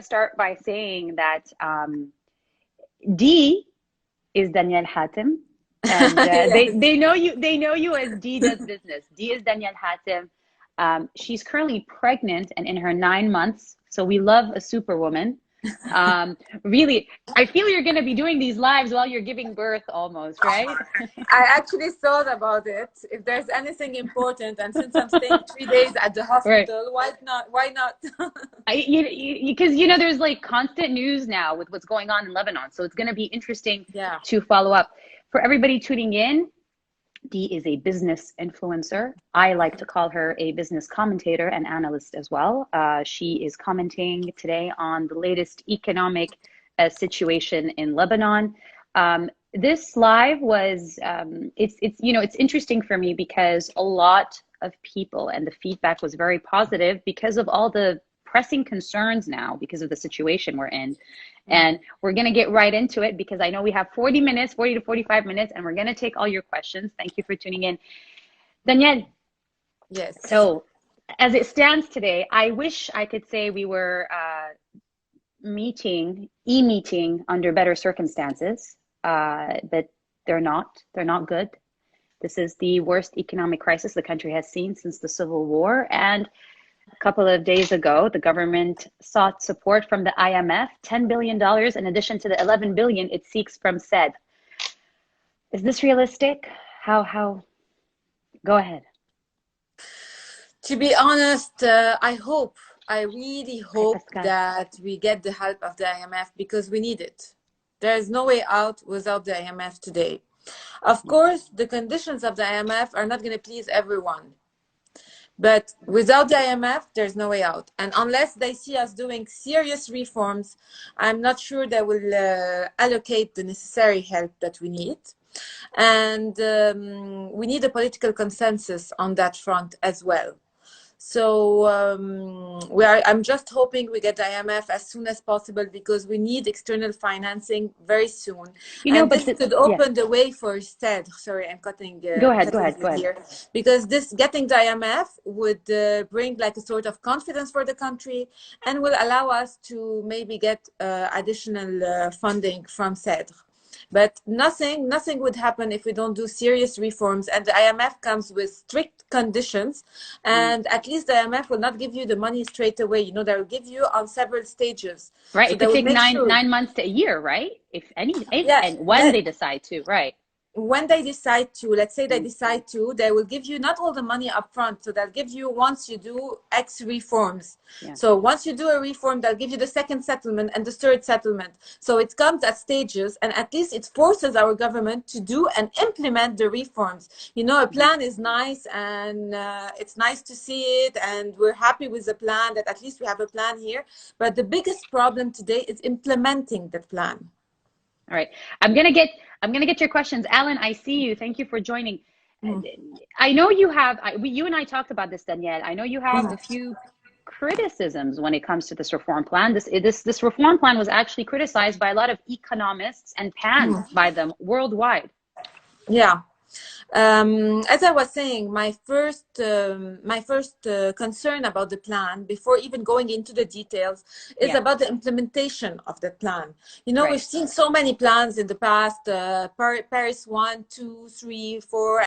Start by saying that D is Danielle Hatem, and Yes. they know you as D does business. D is Danielle Hatem. She's currently pregnant and in her 9 months, so we love a superwoman. Really, I feel you're going to be doing these lives while you're giving birth almost, right? I actually thought about it. If there's anything important, and since I'm staying 3 days at the Right. hospital, why not? Why not? Because there's like constant news now with what's going on in Lebanon, so it's going to be interesting Yeah. to follow up. For everybody tuning in, Dee is a business influencer. I like to call her a business commentator and analyst as well. She is commenting today on the latest economic situation in Lebanon. This live was it's interesting for me because a lot of people, and the feedback was very positive because of all the pressing concerns now because of the situation we're in. And we're going to get right into it because I know we have 40 to 45 minutes, and we're going to take all your questions. Thank you for tuning in. Danielle. Yes. So as it stands today, I wish I could say we were meeting under better circumstances, but they're not. They're not good. This is the worst economic crisis the country has seen since the Civil War. And a couple of days ago, the government sought support from the IMF, $10 billion in addition to the $11 billion it seeks from SED. Is this realistic? How? Go ahead. To be honest, I really hope that we get the help of the IMF because we need it. There is no way out without the IMF today. Of course, the conditions of the IMF are not going to please everyone. But without the IMF, there's no way out. And unless they see us doing serious reforms, I'm not sure they will allocate the necessary help that we need. And we need a political consensus on that front as well. So I'm just hoping we get the IMF as soon as possible because we need external financing very soon. And this could open the way for SED. Sorry, I'm cutting. Go ahead. Here. Because getting the IMF would bring like a sort of confidence for the country and will allow us to maybe get additional funding from SED. But nothing would happen if we don't do serious reforms. And the IMF comes with strict conditions. And at least the IMF will not give you the money straight away. They will give you on several stages. Right. So it could take 9 months to a year, right? If and when they decide to, right? When they decide to, let's say they decide to, they will give you not all the money up front. So they'll give you once you do X reforms. Yeah. So once you do a reform, they'll give you the second settlement and the third settlement. So it comes at stages, and at least it forces our government to do and implement the reforms. A plan is nice, and it's nice to see it, and we're happy with the plan, that at least we have a plan here. But the biggest problem today is implementing that plan. All right. I'm gonna get your questions. Alan, I see you. Thank you for joining. I know you have, you and I talked about this, Danielle. I know you have a few criticisms when it comes to this reform plan. This reform plan was actually criticized by a lot of economists and panned by them worldwide. Yeah. As I was saying, my first concern about the plan, before even going into the details, is about the implementation of the plan. We've seen so many plans in the past, Paris 1, 2, 3, 4.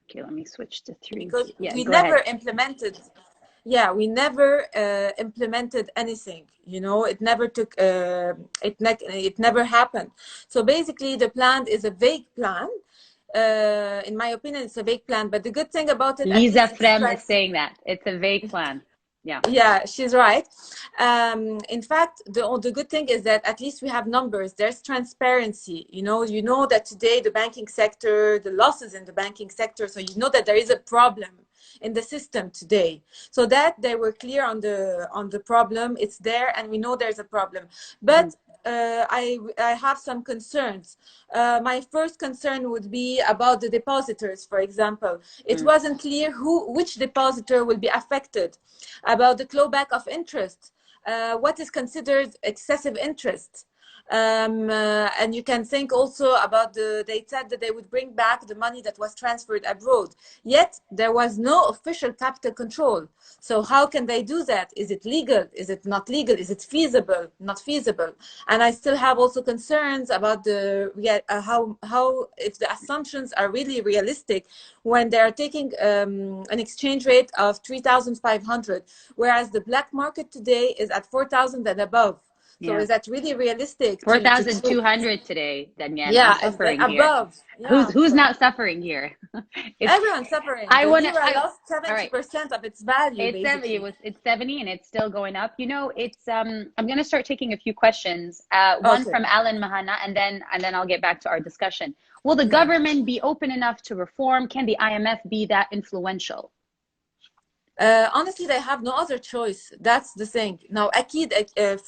Okay, let me switch to 3. Because we never implemented. Yeah, we never implemented anything. It never took. It never happened. So basically, the plan is a vague plan. In my opinion, it's a vague plan. But the good thing about it, Lisa Frem is saying that it's a vague plan. Yeah. Yeah, she's right. In fact, the good thing is that at least we have numbers. There's transparency. You know that today the banking sector, the losses in the banking sector. So you know that there is a problem in the system today, so that they were clear on the problem. It's there, and we know there's a problem. But I have some concerns. My first concern would be about the depositors. For example, it wasn't clear which depositor will be affected. About the clawback of interest, what is considered excessive interest. And you can think also about they said that they would bring back the money that was transferred abroad. Yet there was no official capital control. So how can they do that? Is it legal? Is it not legal? Is it feasible? Not feasible? And I still have also concerns about how if the assumptions are really realistic when they are taking an exchange rate of 3,500, whereas the black market today is at 4,000 and above. So Yeah. is that really realistic? 4,200 today, Danielle. I'm Yeah, suffering here. above. Yeah. Who's So not suffering here? It's everyone's suffering. I The want to lira I lost all right. 70% of its value, It's 70. basically. It's 70 and it's still going up. You know, it's I'm going to start taking a few questions. One Okay. from Alan Mahana and then I'll get back to our discussion. Will the Yeah. government be open enough to reform? Can the IMF be that influential? Honestly, they have no other choice. That's the thing. Now, Akid,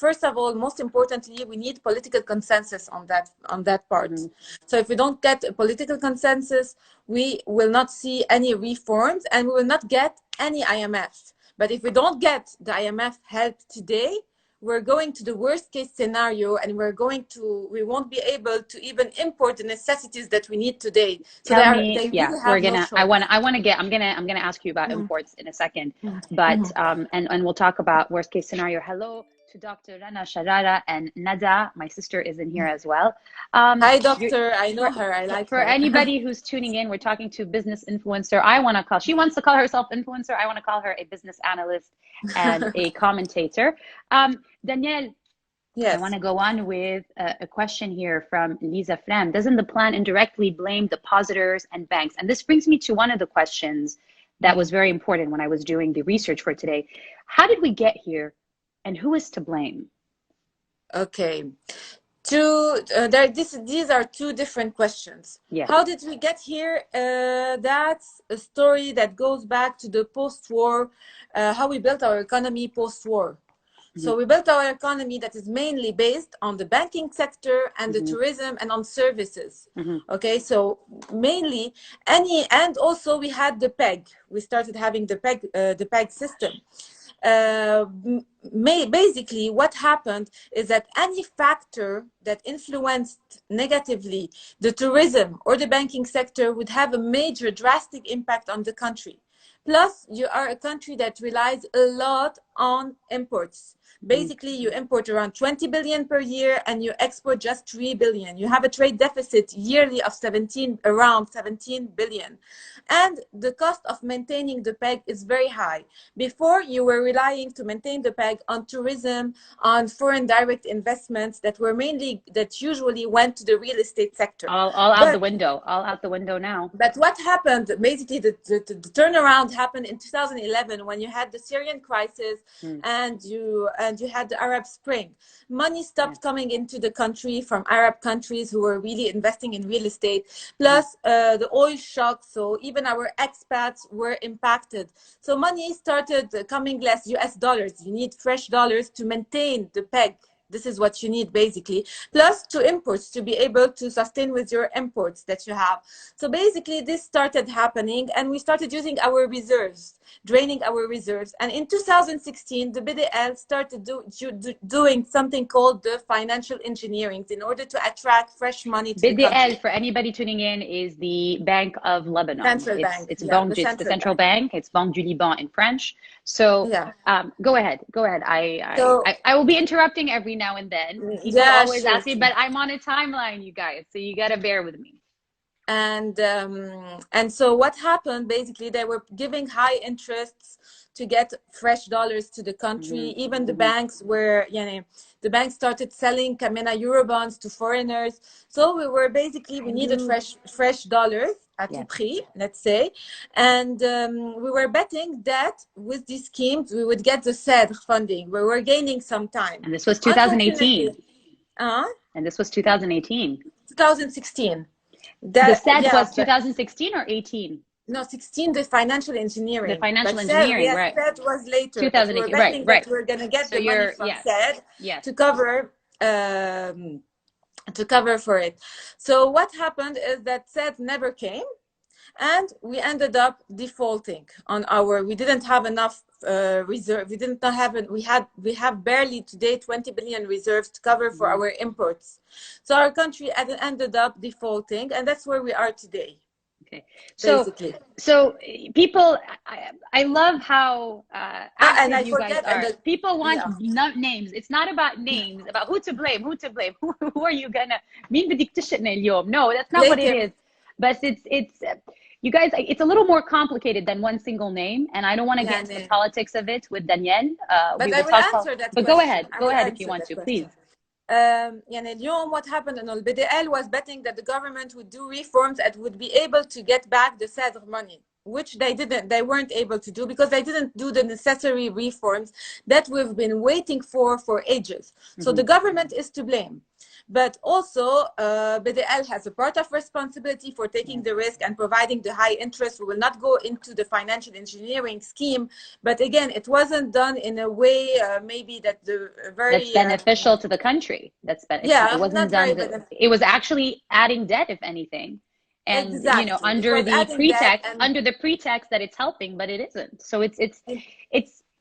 first of all, most importantly, we need political consensus on that part. Mm-hmm. So if we don't get a political consensus, we will not see any reforms and we will not get any IMF. But if we don't get the IMF help today, we're going to the worst case scenario and we won't be able to even import the necessities that we need today. So Tell me, they yeah, really have no choice. I want to get, I'm gonna ask you about imports in a second, but, Mhm. and we'll talk about worst case scenario. Hello to Dr. Rana Sharara and Nada. My sister is in here as well. Hi, You're, doctor. I know for, her. I like for her. anybody who's tuning in, we're talking to business influencer. She wants to call herself influencer. I want to call her a business analyst and a commentator. Danielle, I want Yes. to go on with a question here from Lisa Flam. Doesn't the plan indirectly blame depositors and banks? And this brings me to one of the questions that was very important when I was doing the research for today. How did we get here and who is to blame? Okay. These are two different questions. Yes. How did we get here? That's a story that goes back to the post-war, how we built our economy post-war. So we built our economy that is mainly based on the banking sector and the tourism and on services. Okay, so mainly and also we had the peg. We started having the peg system. Basically what happened is that any factor that influenced negatively the tourism or the banking sector would have a major drastic impact on the country. Plus, you are a country that relies a lot on imports. Basically, you import around 20 billion per year and you export just 3 billion. You have a trade deficit yearly of around 17 billion. And the cost of maintaining the peg is very high. Before, you were relying to maintain the peg on tourism, on foreign direct investments that usually went to the real estate sector. All out the window. All out the window now. But what happened, basically the turnaround happened in 2011 when you had the Syrian crisis and you had the Arab Spring. Money stopped coming into the country from Arab countries who were really investing in real estate. Plus the oil shock, so even our expats were impacted. So money started coming less, US dollars. You need fresh dollars to maintain the peg. This is what you need basically, plus to imports to be able to sustain with your imports that you have. So basically this started happening and we started using our reserves, draining our reserves. And in 2016, the BDL started doing something called the financial engineering in order to attract fresh money to the country. BDL, for anybody tuning in, is the Bank of Lebanon. Central Bank. It's Yeah, it's the central bank. It's Banque du Liban in French. So yeah. go ahead. I will be interrupting every now and then. People always sure. ask me, but I'm on a timeline, you guys, so you gotta bear with me. And so what happened, basically, they were giving high interests to get fresh dollars to the country. Even the banks were, the banks started selling Kamena Eurobonds to foreigners. So we needed fresh dollars at tout prix, let's say. And we were betting that with these schemes, we would get the SED funding. We were gaining some time. And this was 2018. And this was 2018. 2016. The SED was 2016 or 18? No, 16, the financial engineering. The financial engineering, right. SED was later. 2018, right. That we're going to get the money from SED to cover for it. So what happened is that SED never came. and we ended up defaulting on our. We didn't have enough reserve. We didn't have it. We have barely today 20 billion reserves to cover for our imports. So our country ended up defaulting, and that's where we are today. Okay, so people, I love how active you guys are. People want names. It's not about names, about who to blame, who to blame. Who are you gonna مين بدك تشتنا اليوم? No, that's not what it is. But it's you guys, it's a little more complicated than one single name, and I don't want to get into the politics of it with Danielle. But I will answer that question. But go ahead if you want to, please. يعني اليوم what happened إنه الBDL was betting that the government would do reforms and would be able to get back the SADR money, which they didn't. They weren't able to do because they didn't do the necessary reforms that we've been waiting for ages. So the government is to blame. But also, BDL has a part of responsibility for taking the risk and providing the high interest. We will not go into the financial engineering scheme, but again, it wasn't done in a way maybe that that's beneficial to the country. It wasn't done. It was actually adding debt, if anything, and exactly. You know, under the pretext that it's helping, but it isn't. So it's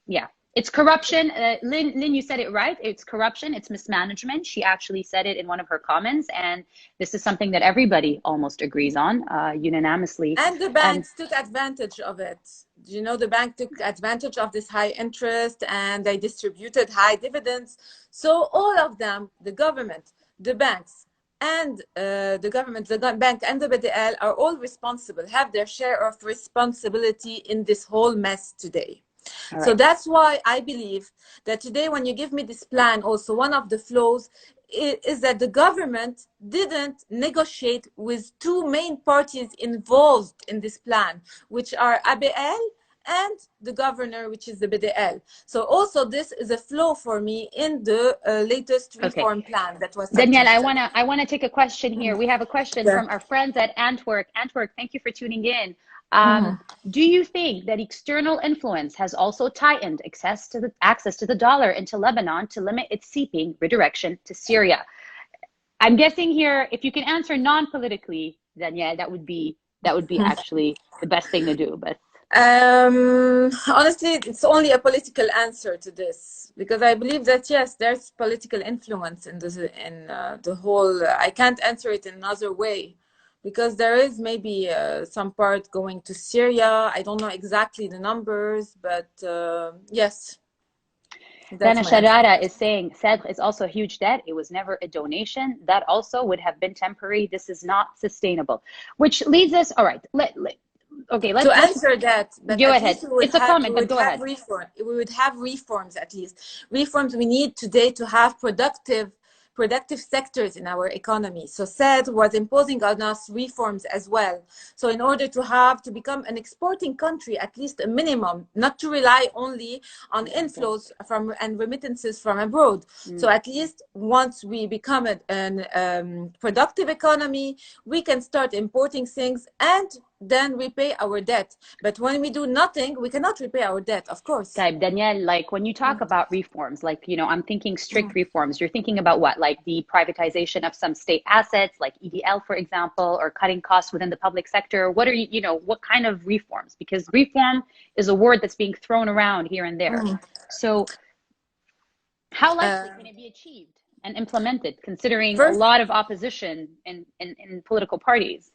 yeah. It's corruption. Lynn, you said it right. It's corruption. It's mismanagement. She actually said it in one of her comments. And this is something that everybody almost agrees on unanimously. And the banks took advantage of it. You know, the bank took advantage of this high interest and they distributed high dividends. So all of them, the government, the banks, and the government, the bank and the BDL are all responsible, have their share of responsibility in this whole mess today. Right. So that's why I believe that today when you give me this plan, also one of the flaws is that the government didn't negotiate with two main parties involved in this plan, which are ABL and the governor, which is the BDL. So also this is a flaw for me in the latest reform plan that was suggested. Danielle, I wanna take a question here. We have a question from our friends at Antwerp. Antwerp, thank you for tuning in. Do you think that external influence has also tightened access to the dollar into Lebanon to limit its seeping redirection to Syria? I'm guessing here, if you can answer non-politically, then yeah, that would be actually the best thing to do. But honestly, it's only a political answer to this, because I believe that yes, there's political influence in the whole. I can't answer it in another way. Because there is maybe some part going to Syria. I don't know exactly the numbers, but yes. Dana Sharara is saying, SADR is also a huge debt. It was never a donation. That also would have been temporary. This is not sustainable. Which leads us, all right, let's answer that. Go ahead. It's a comment, but go ahead. We would have reforms at least. Reforms we need today to have productive sectors in our economy. So SAD was imposing on us reforms as well. So in order to become an exporting country, at least a minimum, not to rely only on inflows and remittances from abroad. So at least once we become a productive economy, we can start importing things and then repay our debt. But when we do nothing, we cannot repay our debt, of course. Danielle, like when you talk about reforms, like, you know, I'm thinking strict reforms. You're thinking about what? Like the privatization of some state assets, like EDL, for example, or cutting costs within the public sector. What are you know, what kind of reforms? Because reform is a word that's being thrown around here and there. So how likely can it be achieved and implemented, considering a lot of opposition in political parties?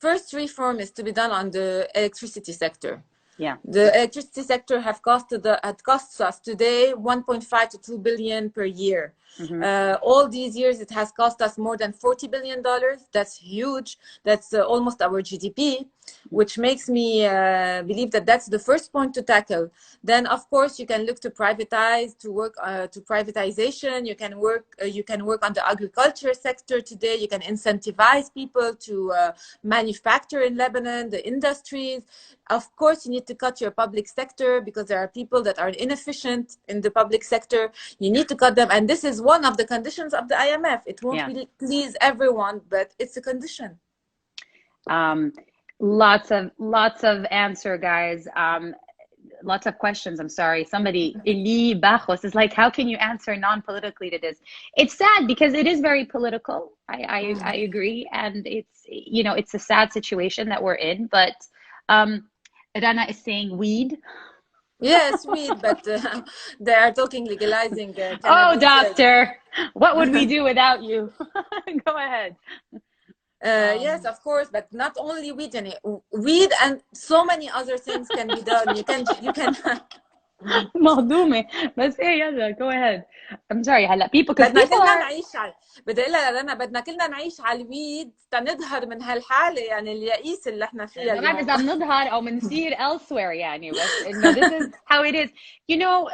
First reform is to be done on the electricity sector. Yeah, the electricity sector costs us today 1.5 to 2 billion per year. All these years, it has cost us more than $40 billion. That's huge. That's almost our GDP, which makes me believe that that's the first point to tackle. Then, of course, you can look to privatize, to work to privatization. You can work on the agriculture sector today. You can incentivize people to manufacture in Lebanon, the industries. Of course, you need to cut your public sector because there are people that are inefficient in the public sector. You need to cut them. And this is one of the conditions of the IMF. It won't please everyone, but it's a condition. Lots of answer, guys. lots of questions. I'm sorry. Somebody, Eli Bajos, is like, how can you answer non-politically to this? It's sad because it is very political. I agree. And it's, you know, it's a sad situation that we're in. But Rana is saying weed. Yes, weed, but they are talking legalizing Oh, cannabis. doctor, what would we do without you? Go ahead. Yes, of course, but not only weed, يعني, weed and so many other things can be done. You can. مهضومة بس ايه يلا go ahead. I'm sorry هلا because بدنا people كلنا are نعيش على بدي اقول لها رنا بدنا كلنا نعيش على الويد تنظهر من هالحاله يعني اليئيس اللي احنا فيها ما بعرف اليوم. إذا بنظهر أو بنصير elsewhere يعني بس إنه this is how it is. You know,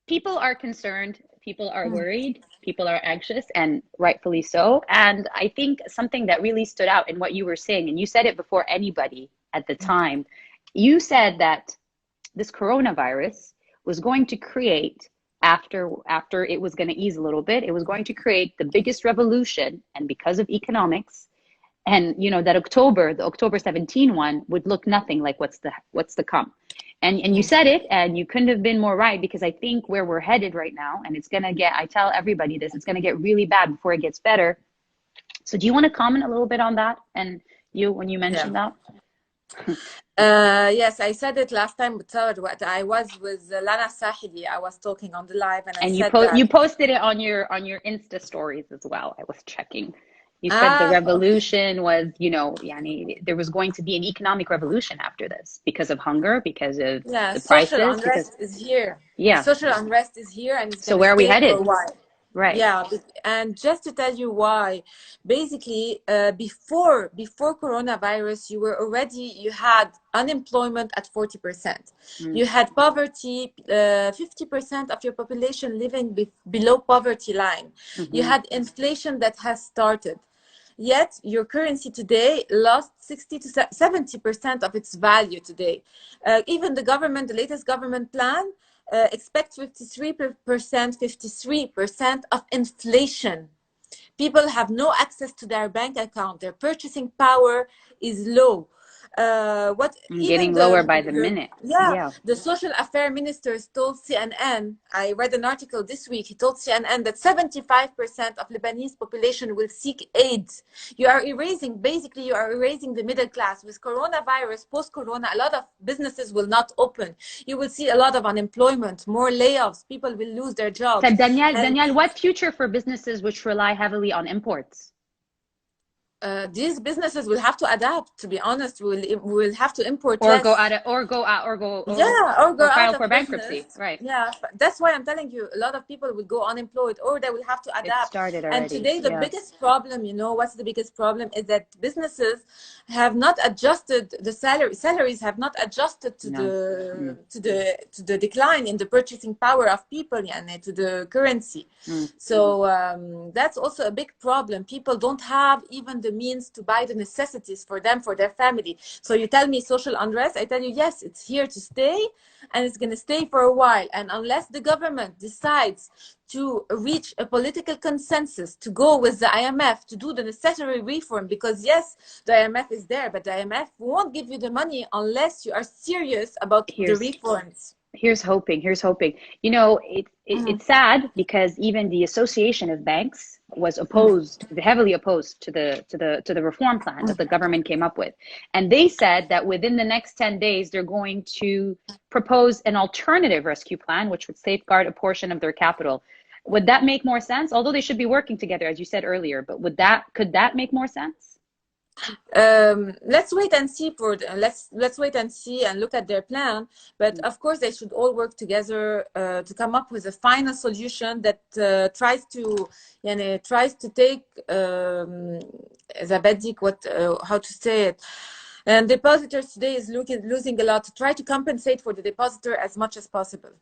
people are concerned, people are worried, people are anxious, and rightfully so. And I think something that really stood out in what you were saying, and you said it before anybody at the time, you said that this coronavirus was going to create after it was going to ease a little bit, it was going to create the biggest revolution, and because of economics, and you know that the October 17 one would look nothing like what's to come. And you said it, and you couldn't have been more right, because I think where we're headed right now, and it's gonna get, I tell everybody this, it's gonna get really bad before it gets better. So do you want to comment a little bit on that? And you, when you mentioned that? Yes, I said it last time بتصور وقت I was with Lana Sahidi. I was talking on the live and I said that. You posted it on your Insta stories as well. I was checking. You said the revolution was, you know, yani, there was going to be an economic revolution after this because of hunger, because of the social prices, unrest is here. Yeah. Social unrest is here, and it's So where are we headed? For a while. Right. Yeah, and just to tell you why, basically, before coronavirus, you had unemployment at 40%. You had poverty, 50% of your population living below poverty line. You had inflation that has started. Yet your currency today lost 60 to 70% of its value today. Even the latest government plan, expect 53% of inflation. People have no access to their bank account. Their purchasing power is low. Getting lower by the minute. Yeah, the social affairs ministers told CNN, I read an article this week, he told CNN that 75% of Lebanese population will seek aid. You are erasing the middle class. With coronavirus, post-corona, a lot of businesses will not open. You will see a lot of unemployment, more layoffs, people will lose their jobs. So Danielle, what future for businesses which rely heavily on imports? These businesses will have to adapt. To be honest, we'll have to import or less. go out or file for bankruptcy. Right. Yeah, that's why I'm telling you, a lot of people will go unemployed, or they will have to adapt. It started already. And today, the biggest problem, you know, what's the biggest problem is that businesses have not adjusted the salaries have not adjusted to the decline in the purchasing power of people, and to the currency. So that's also a big problem. People don't have even the means to buy the necessities for them, for their family. So you tell me social unrest, I tell you, yes, it's here to stay, and it's going to stay for a while. And unless the government decides to reach a political consensus, to go with the IMF, to do the necessary reform, because yes, the IMF is there, but the IMF won't give you the money unless you are serious about the reforms. Here's hoping. You know, it's sad because even the Association of Banks was heavily opposed to the reform plan that the government came up with. And they said that within the next 10 days, they're going to propose an alternative rescue plan, which would safeguard a portion of their capital. Would that make more sense? Although they should be working together, as you said earlier, but could that make more sense? Let's wait and see let's wait and see and look at their plan. But of course, they should all work together to come up with a final solution that tries to take how to say it. And depositors today is losing a lot, to try to compensate for the depositor as much as possible.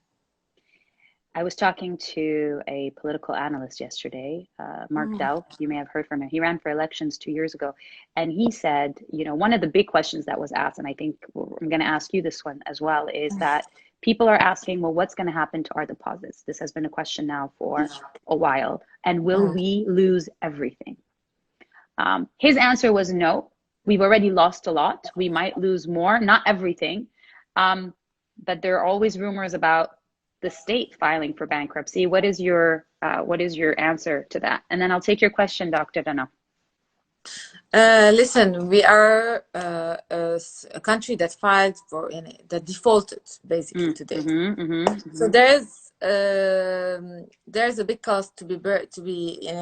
I was talking to a political analyst yesterday, Mark Dow. You may have heard from him. He ran for elections 2 years ago. And he said, you know, one of the big questions that was asked, and I think I'm going to ask you this one as well, is that people are asking, well, what's going to happen to our deposits? This has been a question now for a while. And will we lose everything? His answer was no. We've already lost a lot. We might lose more, not everything. but there are always rumors about the state filing for bankruptcy. What is your answer to that? And then I'll take your question, Dr. Dana. Listen, we are a country that filed for that defaulted basically today. So there's a big cost to be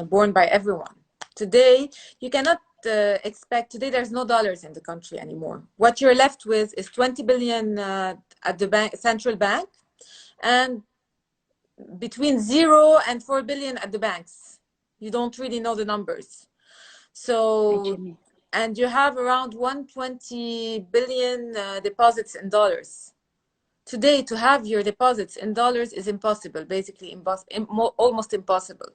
borne by everyone. Today, you cannot expect. Today, there's no dollars in the country anymore. What you're left with is 20 billion at the central bank, and between 0 and 4 billion at the banks. You don't really know the numbers. So, and you have around 120 billion deposits in dollars. Today, to have your deposits in dollars is impossible, basically almost impossible.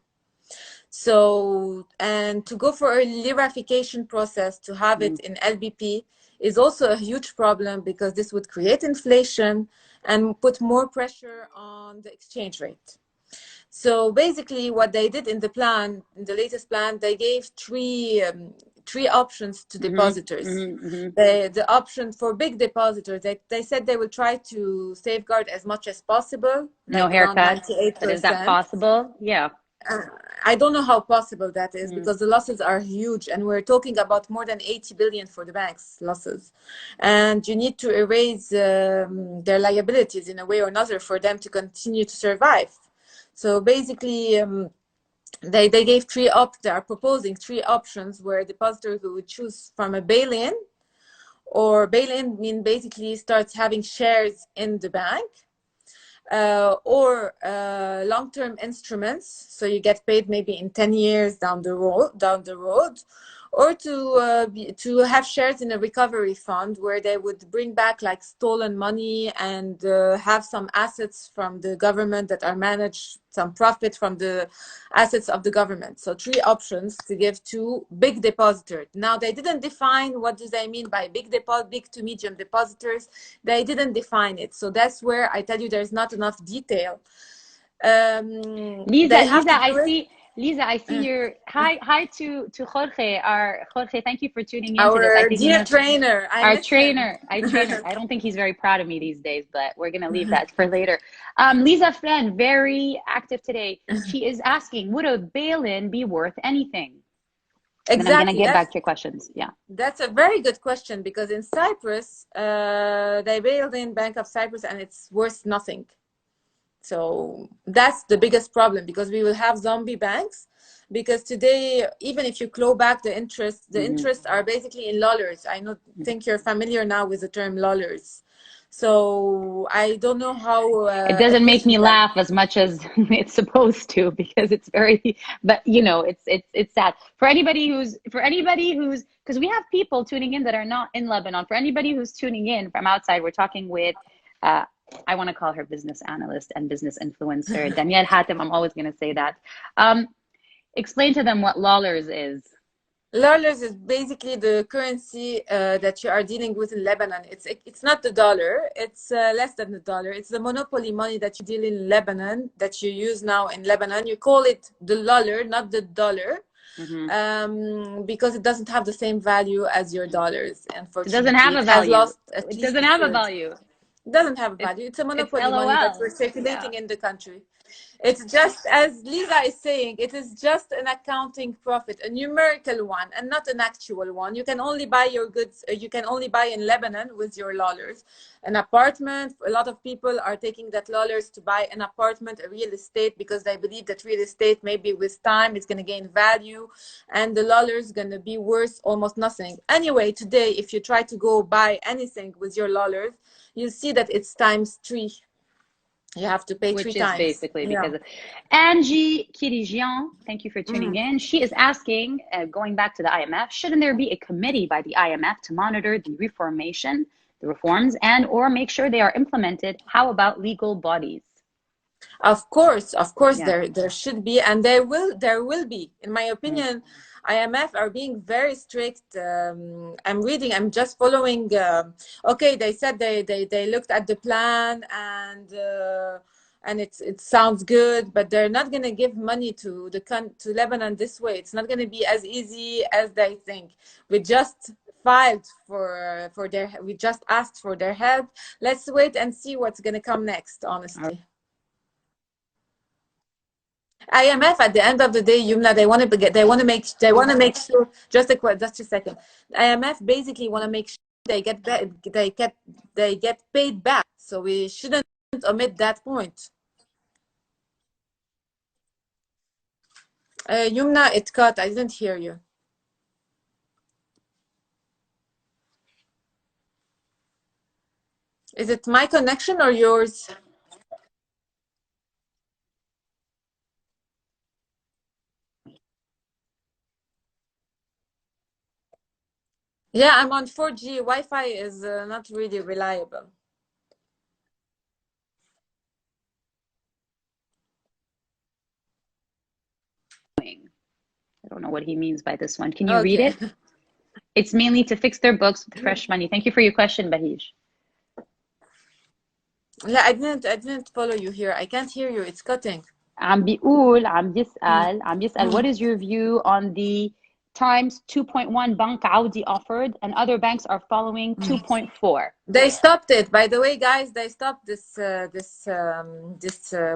So, and to go for a lirification process to have it in LBP is also a huge problem, because this would create inflation and put more pressure on the exchange rate. So basically what they did in the plan, in the latest plan, they gave three options to depositors. The option for big depositors, they said they will try to safeguard as much as possible. No like haircut. 98%. But is that possible? Yeah. I don't know how possible that is, because the losses are huge, and we're talking about more than 80 billion for the banks losses, and you need to erase their liabilities in a way or another for them to continue to survive. So basically they gave they are proposing three options where depositors would choose from a bail-in, or bail-in mean basically starts having shares in the bank, or long-term instruments, so you get paid maybe in 10 years down the road, or to have shares in a recovery fund where they would bring back like stolen money and have some assets from the government that are managed, some profit from the assets of the government. So three options to give to big depositors. Now, they didn't define what do they mean by big to medium depositors. They didn't define it. So that's where I tell you there's not enough detail. Lisa, I see your hi to Jorge. Jorge, thank you for tuning in to this. Our dear trainer. I don't think he's very proud of me these days, but we're gonna leave that for later. Lisa Friend, very active today. She is asking, would a bail-in be worth anything? Exactly. And I'm gonna get back to your questions. Yeah. That's a very good question, because in Cyprus, they bailed in Bank of Cyprus and it's worth nothing. So that's the biggest problem, because we will have zombie banks, because today, even if you claw back the interest, the interests are basically in dollars. I think you're familiar now with the term dollars. So I don't know how it doesn't make me laugh as much as it's supposed to, because it's very, but you know, it's sad for anybody who's, because we have people tuning in that are not in Lebanon. For anybody who's tuning in from outside, we're talking with I want to call her business analyst and business influencer, Danielle Hatem. I'm always going to say that. Explain to them what dollars is. Dollars is basically the currency that you are dealing with in Lebanon. It's not the dollar. It's less than the dollar. It's the monopoly money that you deal in Lebanon, that you use now in Lebanon. You call it the dollar, not the dollar. Because it doesn't have the same value as your dollars. Unfortunately, it doesn't have a value. It doesn't have a value. It doesn't have a value. It's a monopoly money that we're circulating in the country. It's just, as Lisa is saying, it is just an accounting profit, a numerical one, and not an actual one. You can only buy your goods, you can only buy in Lebanon with your dollars. An apartment, a lot of people are taking that dollars to buy an apartment, a real estate, because they believe that real estate, maybe with time, it's going to gain value, and the dollars is going to be worth almost nothing. Anyway, today, if you try to go buy anything with your dollars, you'll see that it's ×3. You have to pay 3 times. Basically because of Angie Kirijian, thank you for tuning in. She is asking, going back to the IMF, shouldn't there be a committee by the IMF to monitor the reforms, and or make sure they are implemented? How about legal bodies? Of course, there should be, and there will be. In my opinion, IMF are being very strict. I'm just following. Okay, they said they looked at the plan, and it sounds good, but they're not going to give money to Lebanon this way. It's not going to be as easy as they think. With just filed for their, we just asked for their help. Let's wait and see what's going to come next, honestly. IMF at the end of the day, Yumna, they want to make sure, just a second. IMF basically want to make sure they get paid back. So we shouldn't omit that point. Yumna, it cut. I didn't hear you. Is it my connection or yours? Yeah, I'm on 4G. Wi-Fi is not really reliable. I don't know what he means by this one. Can you read Okay. it? It's mainly to fix their books with fresh money. Thank you for your question, Bahij. Yeah, I didn't follow you here. I can't hear you. It's cutting. عم بيسأل what is your view on the times 2.1 Bank Audi offered and other banks are following 2.4. They stopped it. By the way, guys, they stopped this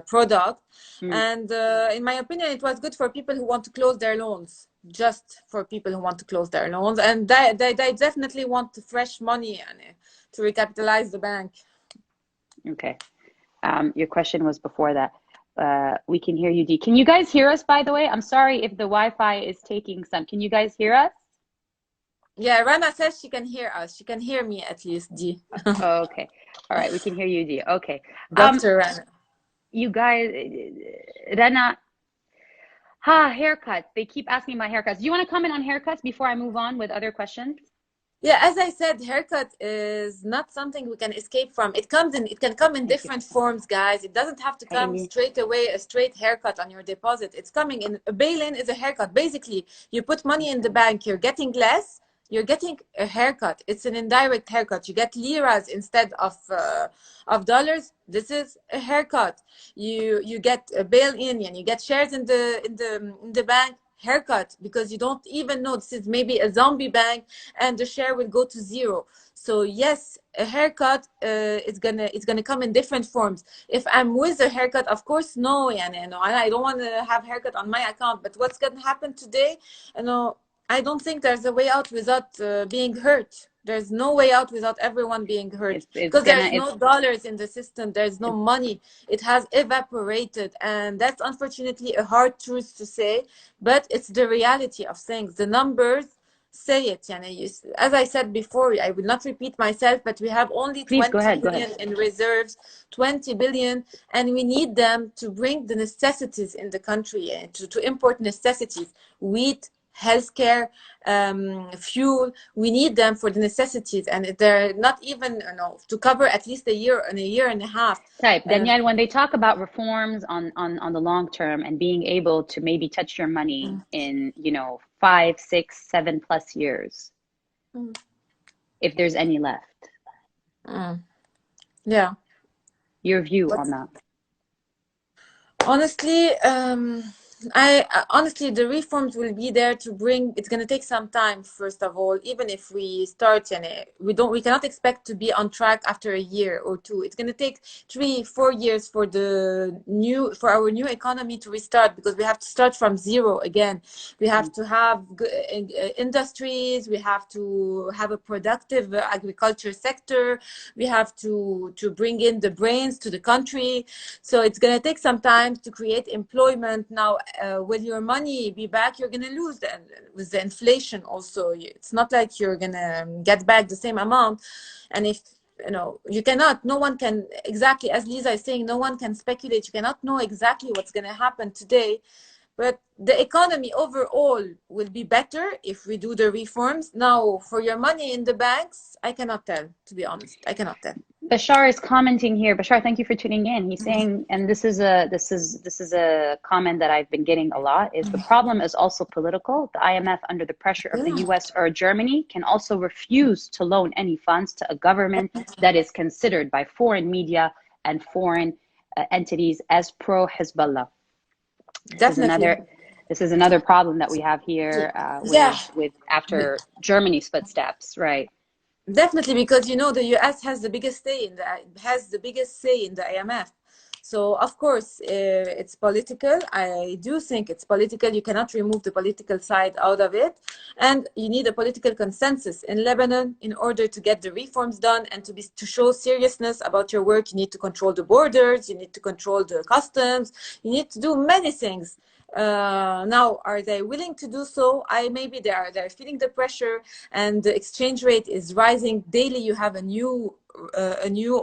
product, and in my opinion, it was good for people who want to close their loans. Just for people who want to close their loans, and they definitely want fresh money and to recapitalize the bank. Okay. Your question was before that. We can hear you, D. Can you guys hear us, by the way? I'm sorry if the Wi-Fi is taking some. Can you guys hear us? Yeah, Rana says she can hear us. She can hear me at least, D. Okay. All right. We can hear you, D. Okay. Dr. Rana. You guys, Rana, haircuts. They keep asking about haircuts. Do you want to comment on haircuts before I move on with other questions? Yeah, as I said, haircut is not something we can escape from. It can come in different forms, guys. It doesn't have to come straight away, a straight haircut on your deposit. It's coming in. A bail-in is a haircut. Basically, you put money in the bank, you're getting less, you're getting a haircut. It's an indirect haircut. You get liras instead of dollars. This is a haircut. You get a bail-in and you get shares in the bank. Haircut, because you don't even know this is maybe a zombie bank and the share will go to zero. So yes, a haircut it's gonna come in different forms. If I'm with a haircut, of course, no, and I don't want to have haircut on my account. But what's gonna happen today? I don't think there's a way out without being hurt. There's no way out without everyone being hurt, because there's no dollars in the system. There's no money. It has evaporated, and that's unfortunately a hard truth to say, but it's the reality of things. The numbers say it. As I said before, I will not repeat myself, but we have only 20 billion in reserves, 20 billion, and we need them to bring the necessities in the country, to import necessities, wheat, healthcare, fuel. We need them for the necessities, and they're not even to cover at least a year and a half. Type Danielle, when they talk about reforms on the long term and being able to maybe touch your money in 5, 6, 7+ years, if there's any left. Yeah. Your view on that? Honestly, honestly, the reforms will be there to bring. It's going to take some time. First of all, even if we start, and we cannot expect to be on track after a year or two. It's going to take 3, 4 years for our new economy to restart, because we have to start from zero again. We have to have industries. We have to have a productive agriculture sector. We have to bring in the brains to the country. So it's going to take some time to create employment. Now, will your money be back? You're going to lose with the inflation also. It's not like you're going to get back the same amount. And if you cannot, no one can, exactly as Lisa is saying, no one can speculate. You cannot know exactly what's going to happen today. But the economy overall will be better if we do the reforms. Now, for your money in the banks, I cannot tell, to be honest. I cannot tell. Bashar is commenting here. Bashar, thank you for tuning in. He's saying, and this is a comment that I've been getting a lot, is the problem is also political. The IMF, under the pressure of the US or Germany, can also refuse to loan any funds to a government that is considered by foreign media and foreign entities as pro-Hezbollah. Definitely. This is another problem that we have here Yeah, with after Germany's footsteps, right? definitely, because you know the US has the biggest say in the IMF. So of course it's political. I do think it's political. You cannot remove the political side out of it, and you need a political consensus in Lebanon in order to get the reforms done and to show seriousness about your work. You need to control the borders. You need to control the customs. You need to do many things. Now, are they willing to do so? Maybe they're feeling the pressure, and the exchange rate is rising daily. You have a new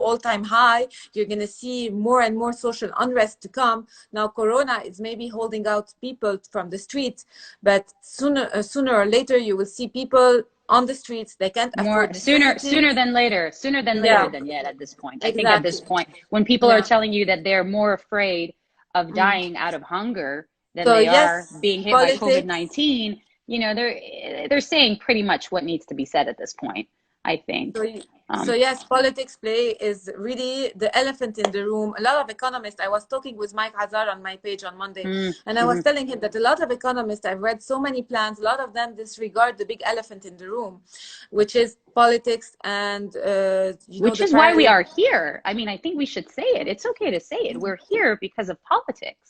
all-time high. You're going to see more and more social unrest to come. Now, Corona is maybe holding out people from the streets, but sooner or later, you will see people on the streets. They can't afford necessities. Sooner than later Yeah, than yet at this point. I think at this exactly. point, when people are Yeah. telling you that they're more afraid of Mm. dying out of hunger than So they are yes, being hit by politics. COVID-19, they're saying pretty much what needs to be said at this point, I think. So yes, politics play is really the elephant in the room. A lot of economists, I was talking with Mike Hazar on my page on Monday, and I was Mhm. telling him that a lot of economists, I've read so many plans, a lot of them disregard the big elephant in the room, which is politics and, Which the is why we parallel. are here. I mean, I think we should say it. It's okay to say it. We're here because of politics.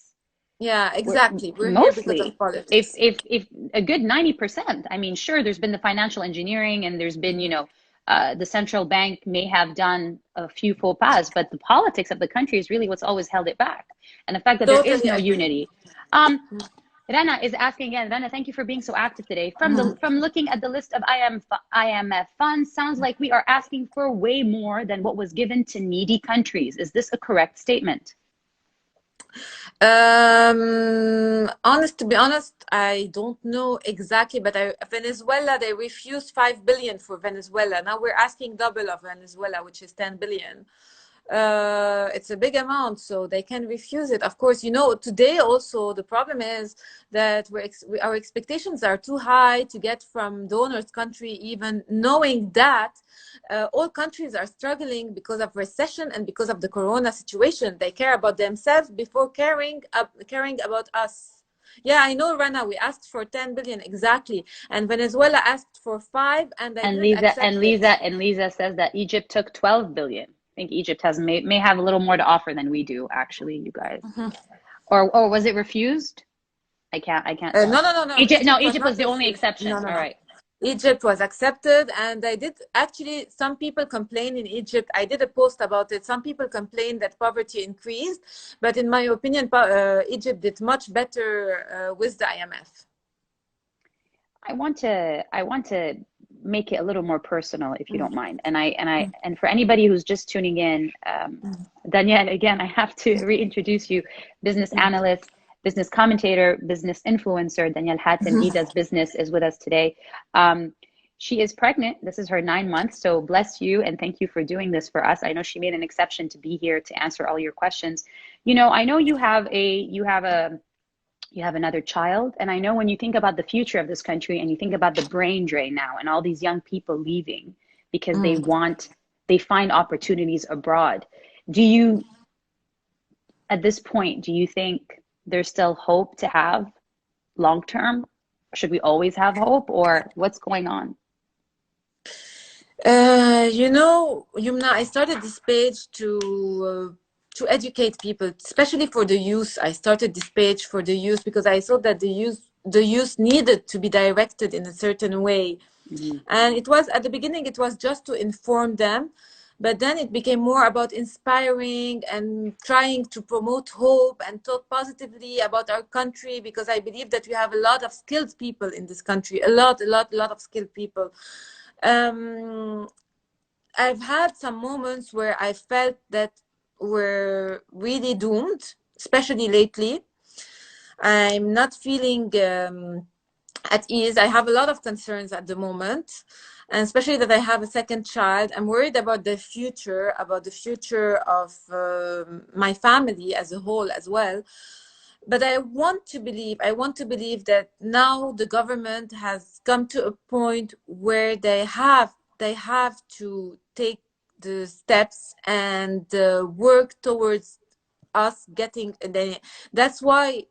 Yeah, We're exactly. We're here because of mostly, politics. if a good 90%, I mean, sure, there's been the financial engineering and there's been, the central bank may have done a few faux pas, but the politics of the country is really what's always held it back. And the fact that there is Totally no agree. unity. Rana is asking again. Rana, thank you for being so active today. From looking at the list of IMF funds, sounds like we are asking for way more than what was given to needy countries. Is this a correct statement? To be honest, I don't know exactly, but Venezuela, they refused 5 billion for Venezuela. Now we're asking double of Venezuela, which is 10 billion. It's a big amount, so they can refuse it. Of course, today also the problem is that our expectations are too high to get from donors country, even knowing that all countries are struggling because of recession and because of the corona situation. They care about themselves before caring about us. Yeah, I know, Rana, we asked for 10 billion exactly, and Venezuela asked for 5, and they And didn't Lisa accept it. says that Egypt took 12 billion. I think Egypt may have a little more to offer than we do, actually, you guys. Or was it refused? I can't tell. No. Egypt was Egypt was not the only refused. No, exception. no, All no. right. Egypt was accepted, and I did actually. Some people complain in Egypt. I did a post about it. Some people complain that poverty increased, but in my opinion, Egypt did much better with the IMF. I want to make it a little more personal, if you don't mind. And for anybody who's just tuning in, Danielle, again, I have to reintroduce you, business analyst, business commentator, business influencer. Danielle Hattem, Ida's business, is with us today. She is pregnant. This is her 9 months. So bless you and thank you for doing this for us. I know she made an exception to be here to answer all your questions. I know you have another child. And I know when you think about the future of this country and you think about the brain drain now and all these young people leaving because they find opportunities abroad. At this point, do you think there's still hope to have long term? Should we always have hope, or what's going on? Yumna, I started this page to educate people, especially for the youth. I started this page for the youth because I thought that the youth needed to be directed in a certain way. Mm-hmm. And it was at the beginning, it was just to inform them, but then it became more about inspiring and trying to promote hope and talk positively about our country, because I believe that we have a lot of skilled people in this country, a lot of skilled people. um, I've had some moments where I felt that we're really doomed, especially lately. I'm not feeling at ease. I have a lot of concerns at the moment, and especially that I have a second child. I'm worried about the future, of my family as a whole as well. But I want to believe that now the government has come to a point where they have to take the steps and work towards us getting. That's why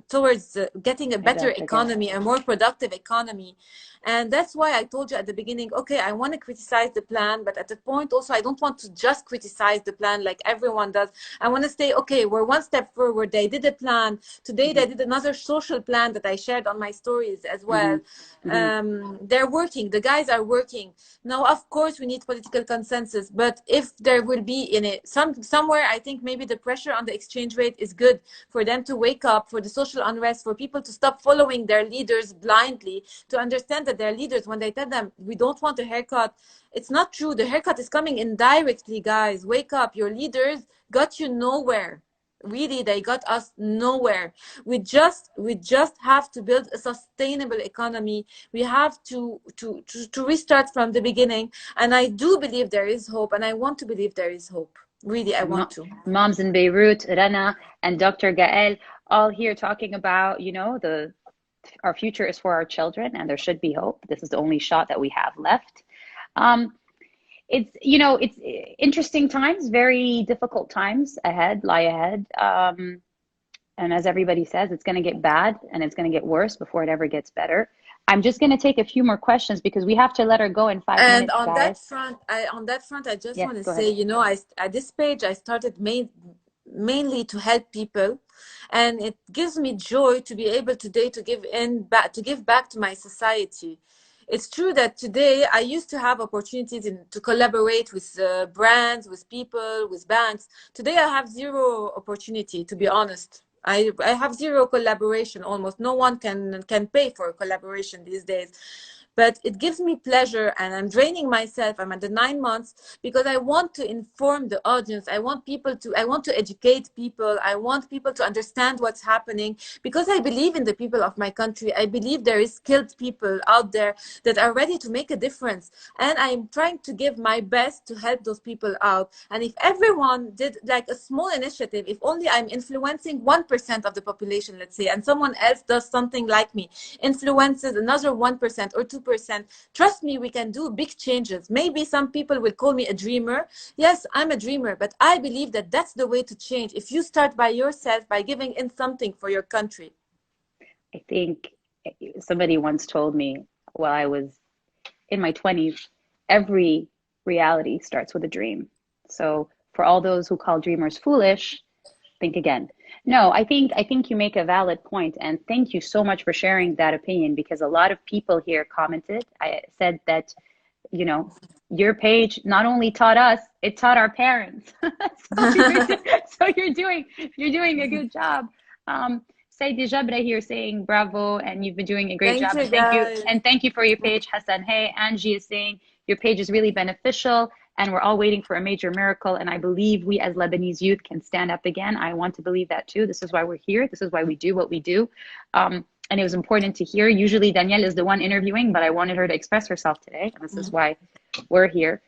towards getting a better إذا فكرت. economy, a more productive economy. And that's why I told you at the beginning, okay, I want to criticize the plan, but at the point also, I don't want to just criticize the plan like everyone does. I want to say, okay, we're one step forward. They did a plan. Today, they did another social plan that I shared on my stories as well. They're working. The guys are working. Now, of course, we need political consensus, but if there will be in it, somewhere, I think maybe the pressure on the exchange rate is good for them to wake up, for the social unrest, for people to stop following their leaders blindly, to understand that their leaders, when they tell them, we don't want a haircut, it's not true. The haircut is coming indirectly, guys. Wake up. Your leaders got you nowhere. Really, they got us nowhere. We just have to build a sustainable economy. We have to restart from the beginning. And I do believe there is hope, and I want to believe there is hope. Really, I want to. Moms in Beirut, Rana, and Dr. Gael, all here talking about, you know, our future is for our children, and there should be hope. This is the only shot that we have left. It's, you know, it's interesting times, very difficult times lie ahead. And as everybody says, it's going to get bad and it's going to get worse before it ever gets better. I'm just going to take a few more questions because we have to let her go in 5 minutes, on guys. that front, I just Yes, want to go say, ahead. you know, at this page, I started mainly to help people, and it gives me joy to be able today to give back to my society. It's true that today I used to have opportunities to collaborate with brands, with people, with banks. Today I have zero opportunity, to be honest. I have zero collaboration almost. No one can pay for a collaboration these days. But it gives me pleasure, and I'm draining myself. I'm at the 9 months because I want to inform the audience. I want to educate people. I want people to understand what's happening because I believe in the people of my country. I believe there is skilled people out there that are ready to make a difference. And I'm trying to give my best to help those people out. And if everyone did like a small initiative, if only I'm influencing 1% of the population, let's say, and someone else does something like me, influences another 1% or 2%, trust me, we can do big changes. Maybe some people will call me a dreamer. Yes, I'm a dreamer, but I believe that that's the way to change. If you start by yourself, by giving in something for your country. I think somebody once told me while I was in my 20s, every reality starts with a dream. So for all those who call dreamers foolish, think again. No, I think you make a valid point, and thank you so much for sharing that opinion because a lot of people here commented. I said that, you know, your page not only taught us, it taught our parents. So you're doing a good job. Saidi Jabra here saying bravo, and you've been doing a great Thank job. you, Thank you, guys. and thank you for your page, Hassan. Hey, Angie is saying your page is really beneficial, and we're all waiting for a major miracle. And I believe we as Lebanese youth can stand up again. I want to believe that too. This is why we're here. This is why we do what we do. And it was important to hear. Usually Danielle is the one interviewing, but I wanted her to express herself today. And this is why we're here.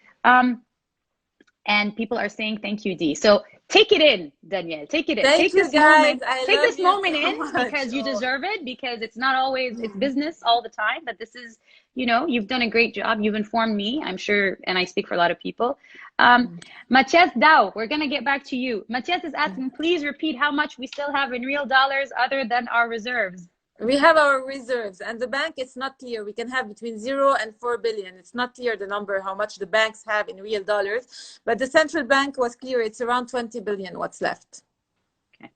And people are saying thank you, Dee. So take it in, Danielle. Take it in. Thank Take you, this guys. moment. I Take love this you moment so in much. because you deserve it. Because it's not always it's business all the time. But this is, you know, you've done a great job. You've informed me, I'm sure, and I speak for a lot of people. Matthias Dow, we're gonna get back to you. Matthias is asking, please repeat how much we still have in real dollars other than our reserves. We have our reserves, and the bank, it's not clear. We can have between 0 and 4 billion. It's not clear the number, how much the banks have in real dollars, but the central bank was clear. It's around 20 billion what's left. Okay.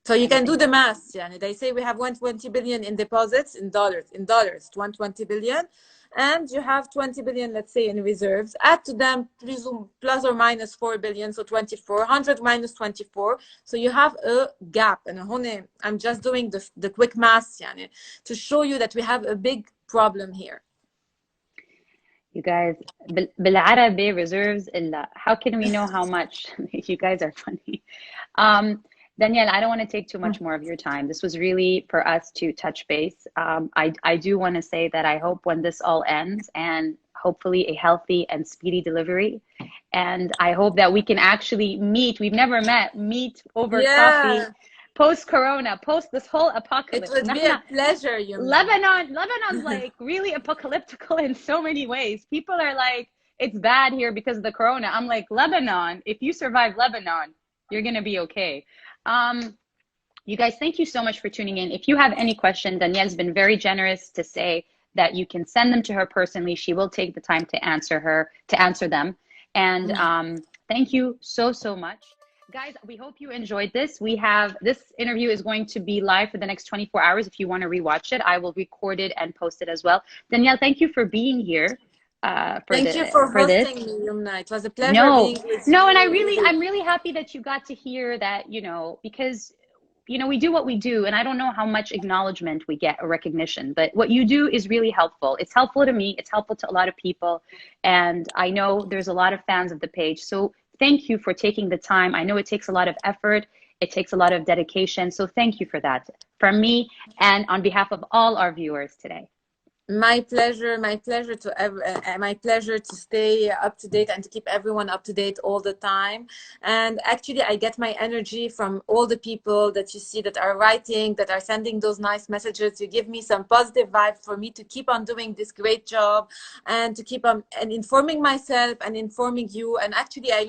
So you can do the math. Yani they say we have 120 billion in deposits in dollars, 120 billion. And you have 20 billion, let's say, in reserves. Add to them, presume, plus or minus 4 billion, so 24. 100 minus 24. So you have a gap. And I'm just doing the quick math yani, to show you that we have a big problem here. You guys, بالعربي reserves إلا. How can we know how much? You guys are funny. Danielle, I don't want to take too much more of your time. This was really for us to touch base. I do want to say that I hope when this all ends, and hopefully a healthy and speedy delivery, and I hope that we can actually meet. We've never meet over coffee, post-corona, post this whole apocalypse. It would be a pleasure, Lebanon's like really apocalyptical in so many ways. People are like, it's bad here because of the corona. I'm like, Lebanon, if you survive Lebanon, you're gonna be okay. You guys, thank you so much for tuning in. If you have any questions, Danielle's been very generous to say that you can send them to her personally. She will take the time to answer them. And thank you so, so much. Guys, we hope you enjoyed this. This interview is going to be live for the next 24 hours. If you want to rewatch it, I will record it and post it as well. Danielle, thank you for being here Thank you for for this. hosting me, Youmna. It was a pleasure No, being with no, and you. Really. I'm really happy that you got to hear that, because we do what we do, and I don't know how much acknowledgement we get or recognition, but what you do is really helpful. It's helpful to me, it's helpful to a lot of people, and I know there's a lot of fans of the page. So thank you for taking the time. I know it takes a lot of effort, it takes a lot of dedication. So thank you for that from me and on behalf of all our viewers today. My pleasure my pleasure to stay up to date and to keep everyone up to date all the time. And actually I get my energy from all the people that you see that are writing, that are sending those nice messages. You give me some positive vibes for me to keep on doing this great job and to keep on and informing myself and informing you. And actually I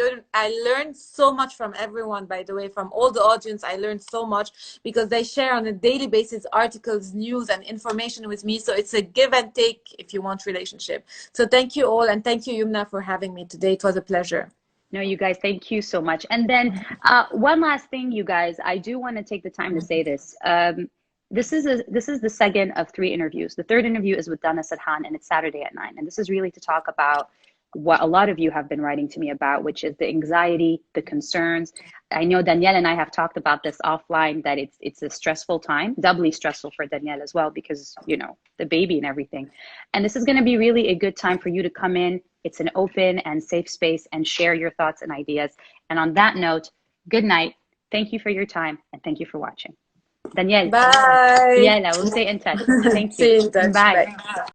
learned so much from everyone, by the way, from all the audience. I learned so much because they share on a daily basis articles, news and information with me. So it's a give and take, if you want, relationship. So thank you all, and thank you, Youmna, for having me today. It was a pleasure. No, you guys, thank you so much. And then one last thing, you guys, I do want to take the time to say this. This is the second of 3 interviews. The third interview is with Dana Sadhan, and it's Saturday at 9. And this is really to talk about what a lot of you have been writing to me about, which is the anxiety, the concerns. I know Danielle and I have talked about this offline, that it's a stressful time, doubly stressful for Danielle as well, because, the baby and everything. And this is going to be really a good time for you to come in. It's an open and safe space and share your thoughts and ideas. And on that note, good night. Thank you for your time, and thank you for watching. Danielle. Bye. Yeah, we'll stay in touch. Thank you. Stay in touch. Bye. Bye.